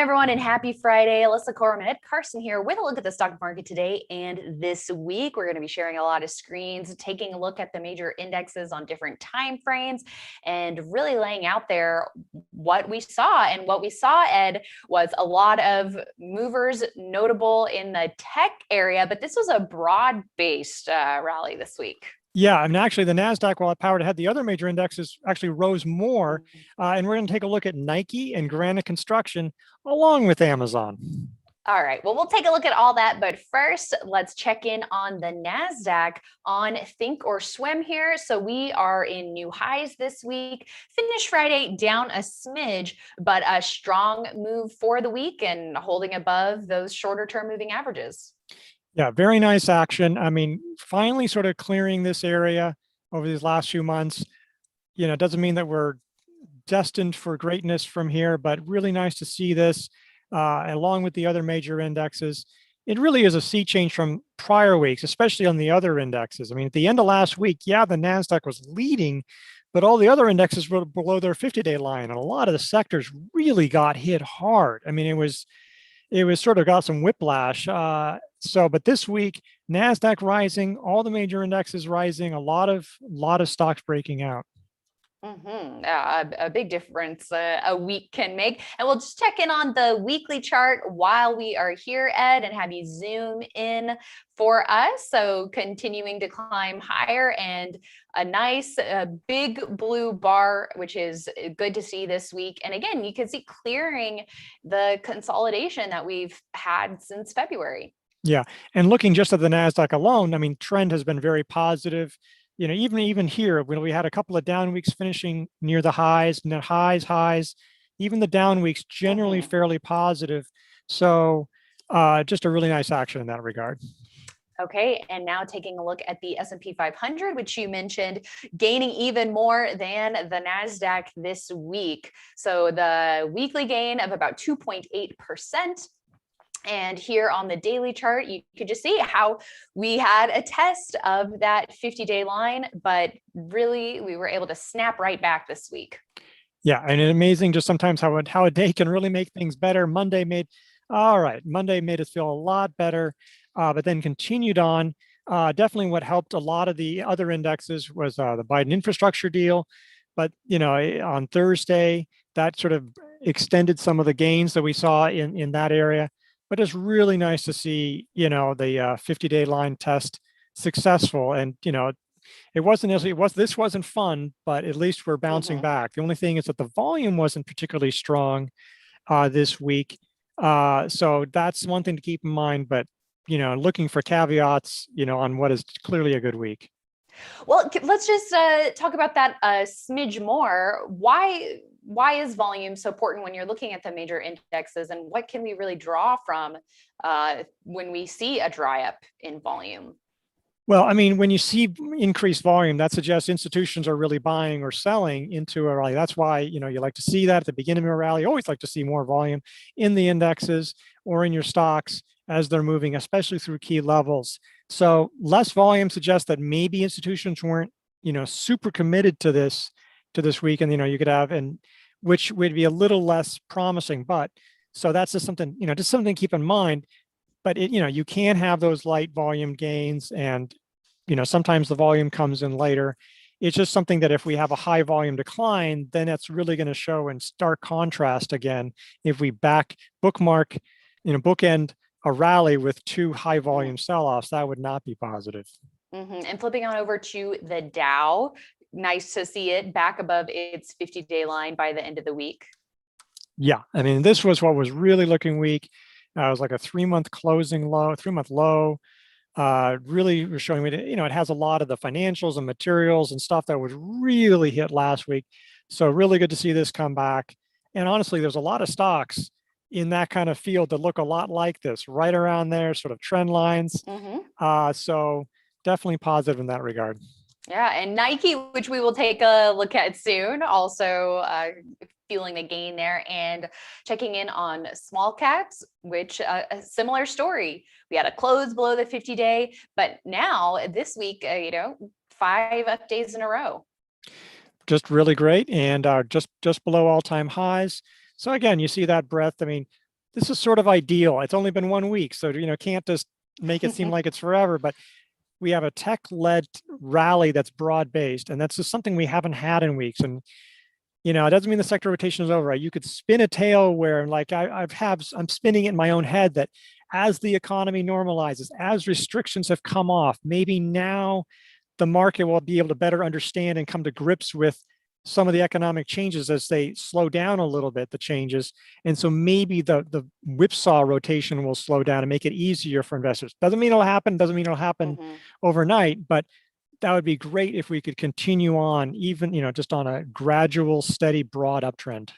everyone, and happy Friday. Alyssa Corman, Ed Carson here with a look at the stock market today and this week. We're going to be sharing a lot of screens, taking a look at the major indexes on different time frames, and really laying out there what we saw. And what we saw, Ed, was a lot of movers notable in the tech area, but this was a broad-based rally this week. Yeah, I mean, actually, the NASDAQ, while it powered ahead, the other major indexes actually rose more. And we're going to take a look at Nike and Granite Construction along with Amazon. All right, well, we'll take a look at all that. But first, let's check in on the NASDAQ on Think or Swim here. So we are in new highs this week. Finished Friday down a smidge, but a strong move for the week and holding above those shorter term moving averages. Yeah, very nice action. I mean, finally sort of clearing this area over these last few months. You know, it doesn't mean that we're destined for greatness from here, but really nice to see this along with the other major indexes. It really is a sea change from prior weeks, especially on the other indexes. I mean, at the end of last week, yeah, the NASDAQ was leading, but all the other indexes were below their 50-day line. And a lot of the sectors really got hit hard. I mean, it was sort of got some whiplash. But this week, NASDAQ rising, all the major indexes rising, a lot of stocks breaking out. A big difference a week can make. And we'll just check in on the weekly chart while we are here, Ed, and have you zoom in for us. So continuing to climb higher and a nice big blue bar, which is good to see this week. And again, you can see clearing the consolidation that we've had since February. Yeah, and looking just at the NASDAQ alone, I mean, trend has been very positive. You know, even here, when we had a couple of down weeks finishing near the highs, and then highs, even the down weeks generally fairly positive. So just a really nice action in that regard. Okay, and now taking a look at the S&P 500, which you mentioned, gaining even more than the NASDAQ this week. So the weekly gain of about 2.8%. And here on the daily chart, you could just see how we had a test of that 50-day line, but really we were able to snap right back this week. Yeah, and amazing just sometimes how a day can really make things better. Monday made us feel a lot better, but then continued on. Definitely what helped a lot of the other indexes was the Biden infrastructure deal. But, you know, on Thursday, that sort of extended some of the gains that we saw in that area. But it's really nice to see, you know, the 50-day line test successful. And, you know, this wasn't fun, but at least we're bouncing back. The only thing is that the volume wasn't particularly strong this week. So that's one thing to keep in mind, but, you know, looking for caveats, you know, on what is clearly a good week. Well, let's just talk about that a smidge more. Why is volume so important when you're looking at the major indexes, and what can we really draw from when we see a dry up in volume? Well, I mean, when you see increased volume, that suggests institutions are really buying or selling into a rally. That's why, you know, you like to see that at the beginning of a rally. You always like to see more volume in the indexes or in your stocks as they're moving, especially through key levels. So less volume suggests that maybe institutions weren't, you know, super committed to this week, and, you know, you could have, and which would be a little less promising. But so that's just something, you know, just something to keep in mind. But you know, you can have those light volume gains, and, you know, sometimes the volume comes in later. It's just something that if we have a high volume decline, then that's really going to show in stark contrast again. If we bookend a rally with two high volume sell-offs, that would not be positive. And flipping on over to the Dow, nice to see it back above its 50-day line by the end of the week. Yeah, I mean, this was what was really looking weak. It was like a 3-month closing low, 3-month low. Really was showing me, you know, it has a lot of the financials and materials and stuff that was really hit last week. So really good to see this come back. And honestly, there's a lot of stocks in that kind of field that look a lot like this, right around there, sort of trend lines. So definitely positive in that regard. Yeah, and Nike, which we will take a look at soon, also feeling the gain there, and checking in on small caps, which a similar story. We had a close below the 50-day, but now this week, you know, 5 up days in a row. Just really great, and just below all-time highs. So again, you see that breadth. I mean, this is sort of ideal. It's only been 1 week, so can't just make it seem like it's forever. But we have a tech-led rally that's broad-based, and that's just something we haven't had in weeks. And it doesn't mean the sector rotation is over. Right? You could spin a tail where, like I'm spinning it in my own head that as the economy normalizes, as restrictions have come off, maybe now the market will be able to better understand and come to grips with some of the economic changes as they slow down a little bit, the changes. And so maybe the whipsaw rotation will slow down and make it easier for investors. Doesn't mean it'll happen, doesn't mean it'll happen overnight, but that would be great if we could continue on, even, just on a gradual, steady, broad uptrend.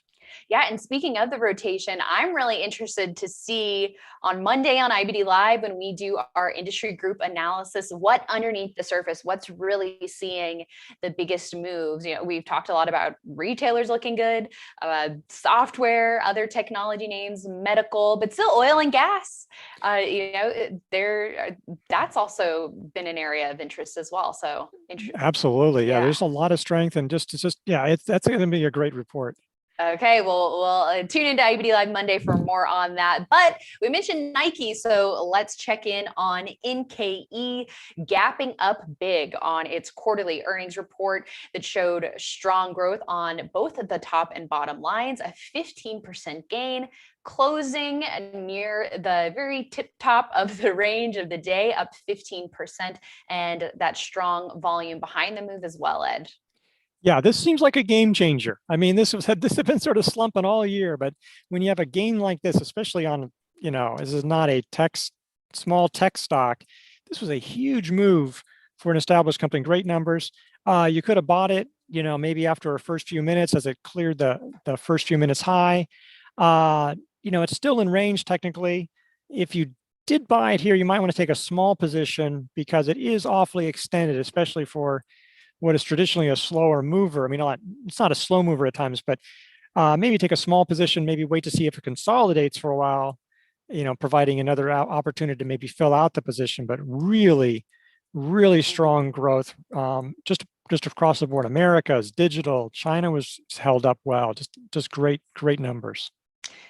Yeah, and speaking of the rotation, I'm really interested to see on Monday on IBD Live when we do our industry group analysis, what underneath the surface, what's really seeing the biggest moves. We've talked a lot about retailers looking good, software, other technology names, medical, but still oil and gas. That's also been an area of interest as well. So absolutely, yeah. There's a lot of strength, and that's going to be a great report. Okay, well, we'll tune into IBD Live Monday for more on that. But we mentioned Nike, so let's check in on NKE gapping up big on its quarterly earnings report that showed strong growth on both the top and bottom lines, a 15% gain, closing near the very tip top of the range of the day, up 15%, and that strong volume behind the move as well, Ed. Yeah, this seems like a game changer. I mean, this has been sort of slumping all year, but when you have a gain like this, especially on, this is not a small tech stock. This was a huge move for an established company. Great numbers. You could have bought it, maybe after our first few minutes as it cleared the first few minutes high. It's still in range technically. If you did buy it here, you might want to take a small position because it is awfully extended, especially for what is traditionally a slower mover. I mean, it's not a slow mover at times, but maybe take a small position, maybe wait to see if it consolidates for a while, providing another opportunity to maybe fill out the position. But really, really strong growth just across the board. America's digital, China was held up well. Just great numbers.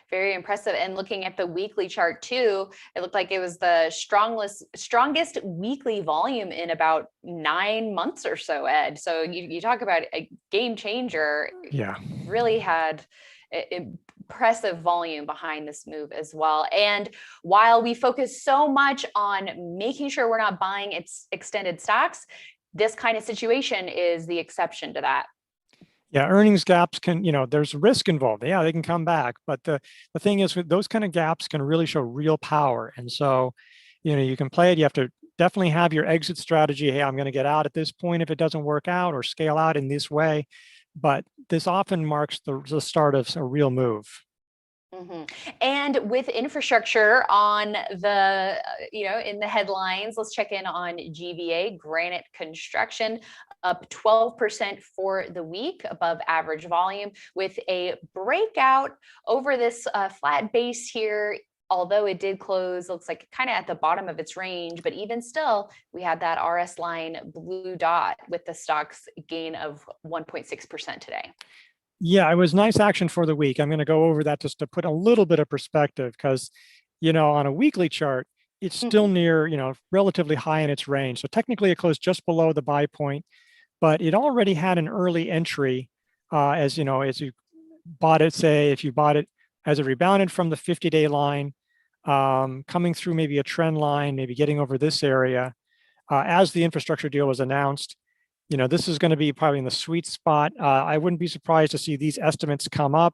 Very impressive. And looking at the weekly chart too, it looked like it was the strongest weekly volume in about 9 months or so, Ed. So you talk about a game changer. Yeah. Really had impressive volume behind this move as well. And while we focus so much on making sure we're not buying its extended stocks, this kind of situation is the exception to that. Yeah, earnings gaps can, there's risk involved. Yeah, they can come back. But the thing is, with those kind of gaps can really show real power. And so, you can play it. You have to definitely have your exit strategy. Hey, I'm going to get out at this point if it doesn't work out, or scale out in this way. But this often marks the start of a real move. And with infrastructure on the, in the headlines, let's check in on GVA, Granite Construction, up 12% for the week, above average volume, with a breakout over this flat base here. Although it did close, looks like kind of at the bottom of its range, but even still, we had that RS line blue dot with the stock's gain of 1.6% today. Yeah, it was nice action for the week. I'm going to go over that just to put a little bit of perspective because, on a weekly chart, it's still near, relatively high in its range. So technically it closed just below the buy point, but it already had an early entry as you bought it, say, if you bought it as it rebounded from the 50-day line, coming through maybe a trend line, maybe getting over this area as the infrastructure deal was announced. This is going to be probably in the sweet spot. I wouldn't be surprised to see these estimates come up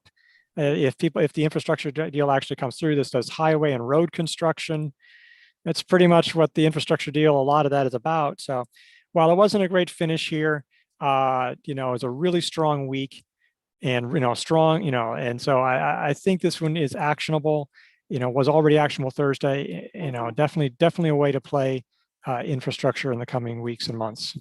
if the infrastructure deal actually comes through. This does highway and road construction. That's pretty much what the infrastructure deal, a lot of that is about. So while it wasn't a great finish here, it was a really strong week and, strong, and so I think this one is actionable, was already actionable Thursday, definitely a way to play infrastructure in the coming weeks and months.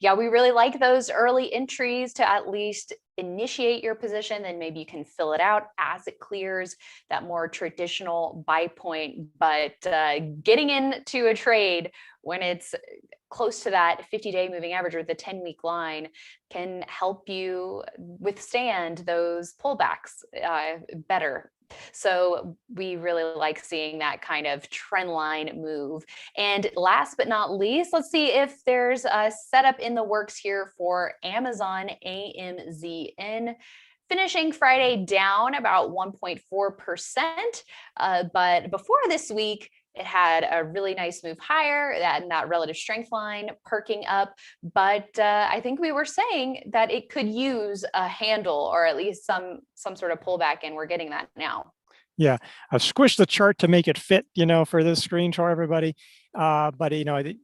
Yeah, we really like those early entries to at least initiate your position, then maybe you can fill it out as it clears that more traditional buy point. But getting into a trade when it's close to that 50-day moving average or the 10-week line can help you withstand those pullbacks better So we really like seeing that kind of trend line move. And last but not least, let's see if there's a setup in the works here for Amazon AMZN, finishing Friday down about 1.4%. But before this week, it had a really nice move higher, that relative strength line perking up. But I think we were saying that it could use a handle or at least some sort of pullback, and we're getting that now. Yeah, I've squished the chart to make it fit, for this screen for everybody. But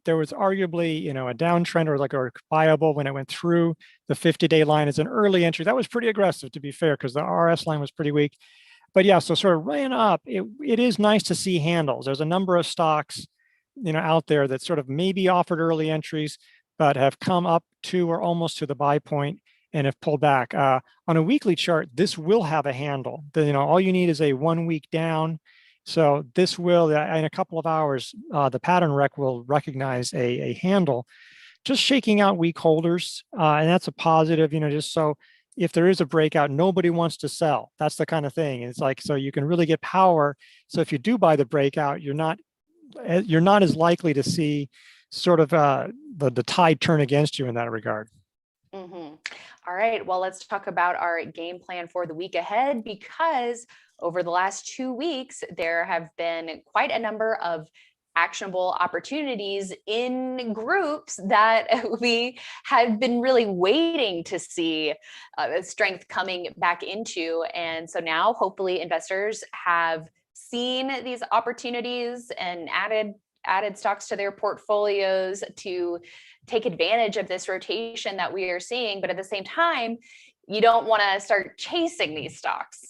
there was arguably, a downtrend or like a viable when it went through the 50-day line as an early entry. That was pretty aggressive, to be fair, because the RS line was pretty weak. But yeah, so sort of ran up. It is nice to see handles. There's a number of stocks, out there that sort of maybe offered early entries, but have come up to or almost to the buy point and have pulled back. On a weekly chart, this will have a handle. All you need is a 1 week down. So this will, in a couple of hours, the pattern rec will recognize a handle, just shaking out weak holders. And that's a positive, just so if there is a breakout, nobody wants to sell. That's the kind of thing. It's like, so you can really get power. So if you do buy the breakout, you're not as likely to see sort of the tide turn against you in that regard. Mm-hmm. All right, well, let's talk about our game plan for the week ahead, because over the last 2 weeks, there have been quite a number of actionable opportunities in groups that we have been really waiting to see strength coming back into. And so now hopefully investors have seen these opportunities and added stocks to their portfolios to take advantage of this rotation that we are seeing. But at the same time, you don't want to start chasing these stocks.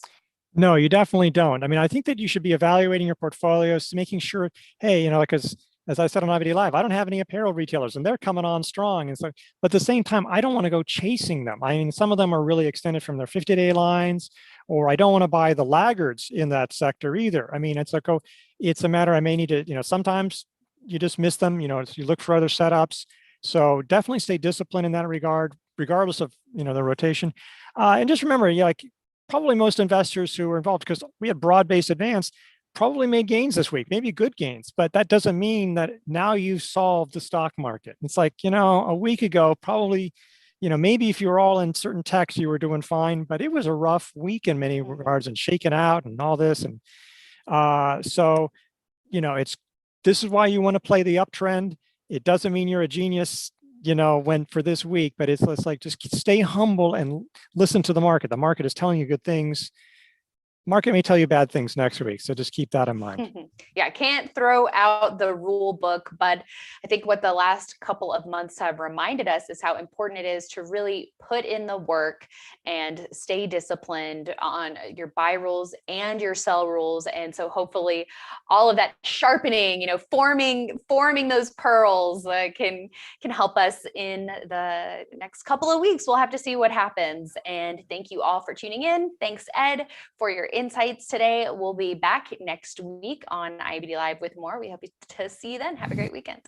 No, you definitely don't. I mean, I think that you should be evaluating your portfolios, making sure, hey, because as I said on IBD Live, I don't have any apparel retailers and they're coming on strong. And so, but at the same time, I don't want to go chasing them. I mean, some of them are really extended from their 50-day lines, or I don't want to buy the laggards in that sector either. I mean, it's like, it's a matter, I may need to, sometimes you just miss them, you look for other setups. So definitely stay disciplined in that regard, regardless of, the rotation. And just remember, probably most investors who were involved, because we had broad-based advance, probably made gains this week, maybe good gains, but that doesn't mean that now you've solved the stock market. It's like, a week ago, probably, maybe if you were all in certain techs, you were doing fine, but it was a rough week in many regards and shaken out and all this. And so, this is why you want to play the uptrend. It doesn't mean you're a genius, for this week, but it's like, just stay humble and listen to the market. The market is telling you good things. Market may tell you bad things next week. So just keep that in mind. Yeah, can't throw out the rule book, but I think what the last couple of months have reminded us is how important it is to really put in the work and stay disciplined on your buy rules and your sell rules. And so hopefully all of that sharpening, forming those pearls can help us in the next couple of weeks. We'll have to see what happens. And thank you all for tuning in. Thanks, Ed, for your insights today. We'll be back next week on IBD Live with more. We hope to see you then. Have a great weekend.